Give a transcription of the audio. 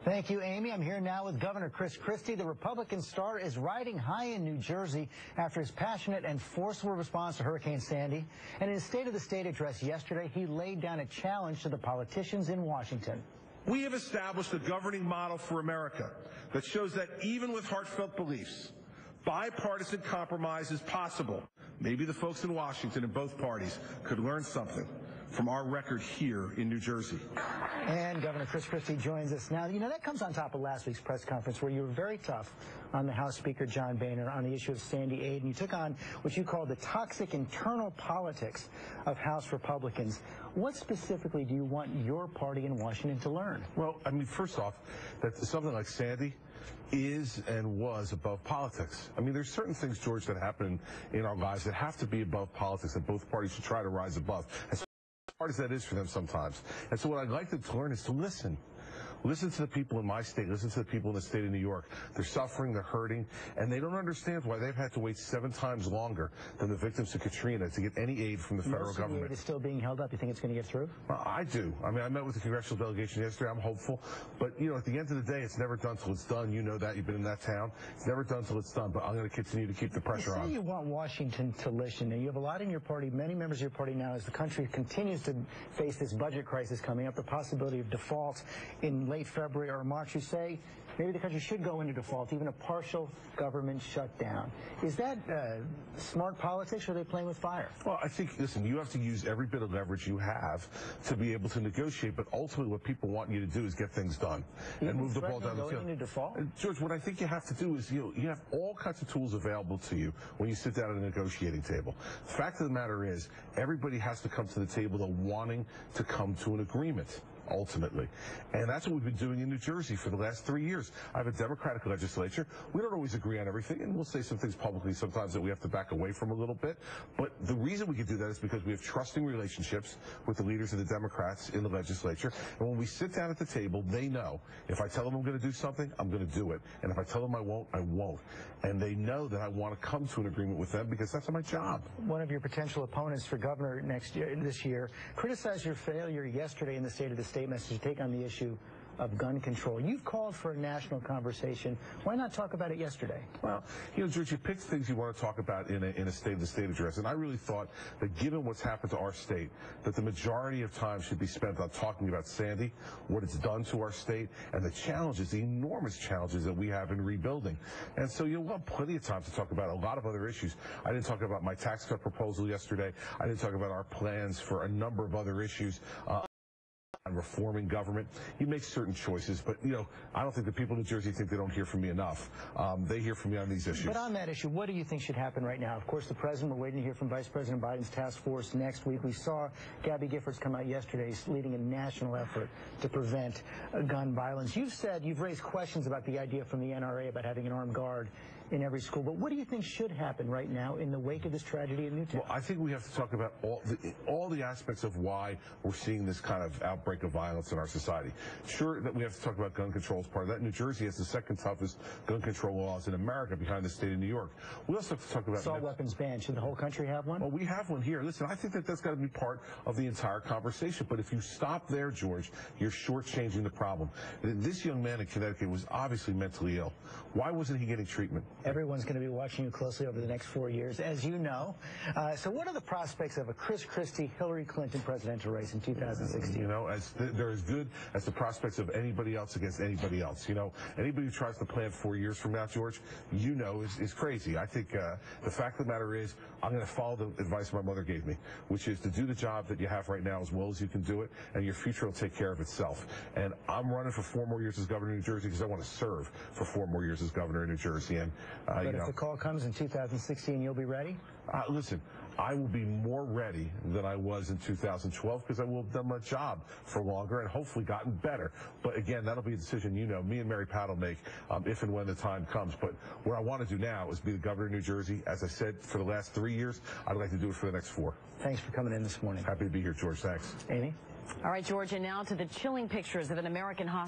Thank you, Amy. I'm here now with Governor Chris Christie. The Republican star is riding high in New Jersey after his passionate and forceful response to Hurricane Sandy. And in his State of the State address yesterday, he laid down a challenge to the politicians in Washington. We have established a governing model for America that shows that even with heartfelt beliefs, bipartisan compromise is possible. Maybe the folks in Washington in both parties could learn something from our record here in New Jersey. And Governor Chris Christie joins us now. You know, that comes on top of last week's press conference where you were very tough on the House Speaker, John Boehner, on the issue of Sandy aid, and you took on what you called the toxic internal politics of House Republicans. What specifically do you want your party in Washington to learn? Well, I mean, first off, that something like Sandy is and was above politics. I mean, there's certain things, George, that happen in our lives that have to be above politics, that both parties should try to rise above. As hard as that is for them sometimes. And so what I'd like them to learn is to listen. Listen to the people in my state. Listen to the people in the state of New York. They're suffering, they're hurting, and they don't understand why they've had to wait 7 times longer than the victims of Katrina to get any aid from the federal government. The aid is still being held up. You think it's going to get through? Well, I do. I mean, I met with the congressional delegation yesterday. I'm hopeful. But, you know, at the end of the day, it's never done till it's done. You know that. You've been in that town. It's never done till it's done. But I'm going to continue to keep the pressure on. You say you want Washington to listen. And you have a lot in your party, many members of your party now, as the country continues to face this budget crisis coming up, the possibility of default in late February or March. You say maybe the country should go into default, even a partial government shutdown. Is that smart politics, or are they playing with fire? Well, I think, listen, you have to use every bit of leverage you have to be able to negotiate, but ultimately what people want you to do is get things done and move the ball down the field. Into default? George, what I think you have to do is you have all kinds of tools available to you when you sit down at a negotiating table. The fact of the matter is, everybody has to come to the table wanting to come to an agreement. Ultimately. And that's what we've been doing in New Jersey for the last 3 years. I have a Democratic legislature. We don't always agree on everything, and we'll say some things publicly sometimes that we have to back away from a little bit. But the reason we can do that is because we have trusting relationships with the leaders of the Democrats in the legislature. And when we sit down at the table, they know if I tell them I'm going to do something, I'm going to do it. And if I tell them I won't, I won't. And they know that I want to come to an agreement with them because that's my job. One of your potential opponents for governor this year criticized your failure yesterday in the State of the State message to take on the issue of gun control. You've called for a national conversation. Why not talk about it yesterday? Well, you know, George, you picked things you want to talk about in a State of the State address, and I really thought that given what's happened to our state, that the majority of time should be spent on talking about Sandy, what it's done to our state, and the challenges, the enormous challenges that we have in rebuilding. And so you'll have plenty of time to talk about a lot of other issues. I didn't talk about my tax cut proposal yesterday. I didn't talk about our plans for a number of other issues. On reforming government. You make certain choices, but, you know, I don't think the people in New Jersey think they don't hear from me enough. They hear from me on these issues. But on that issue, what do you think should happen right now? Of course, the president, we're waiting to hear from Vice President Biden's task force next week. We saw Gabby Giffords come out yesterday leading a national effort to prevent gun violence. You've said you've raised questions about the idea from the NRA about having an armed guard in every school. But what do you think should happen right now in the wake of this tragedy in Newtown? Well, I think we have to talk about all the aspects of why we're seeing this kind of outbreak of violence in our society. Sure that we have to talk about gun control as part of that. New Jersey has the second toughest gun control laws in America behind the state of New York. We also have to talk about assault weapons ban. Should the whole country have one? Well, we have one here. Listen, I think that that's got to be part of the entire conversation. But if you stop there, George, you're shortchanging the problem. This young man in Connecticut was obviously mentally ill. Why wasn't he getting treatment? Everyone's going to be watching you closely over the next 4 years, as you know. So what are the prospects of a Chris Christie, Hillary Clinton presidential race in 2016? You know, they're as good as the prospects of anybody else against anybody else. You know, anybody who tries to plan 4 years from now, George, you know, is crazy. I think the fact of the matter is I'm going to follow the advice my mother gave me, which is to do the job that you have right now as well as you can do it, and your future will take care of itself. And I'm running for 4 more years as governor of New Jersey because I want to serve for 4 more years as governor of New Jersey. And but if the call comes in 2016, you'll be ready? Listen, I will be more ready than I was in 2012 because I will have done my job for longer and hopefully gotten better. But again, that'll be a decision, you know, me and Mary Pat will make if and when the time comes. But what I want to do now is be the governor of New Jersey. As I said, for the last 3 years, I'd like to do it for the next 4. Thanks for coming in this morning. Happy to be here, George. Thanks. Amy? All right, George, and now to the chilling pictures of an American hospital.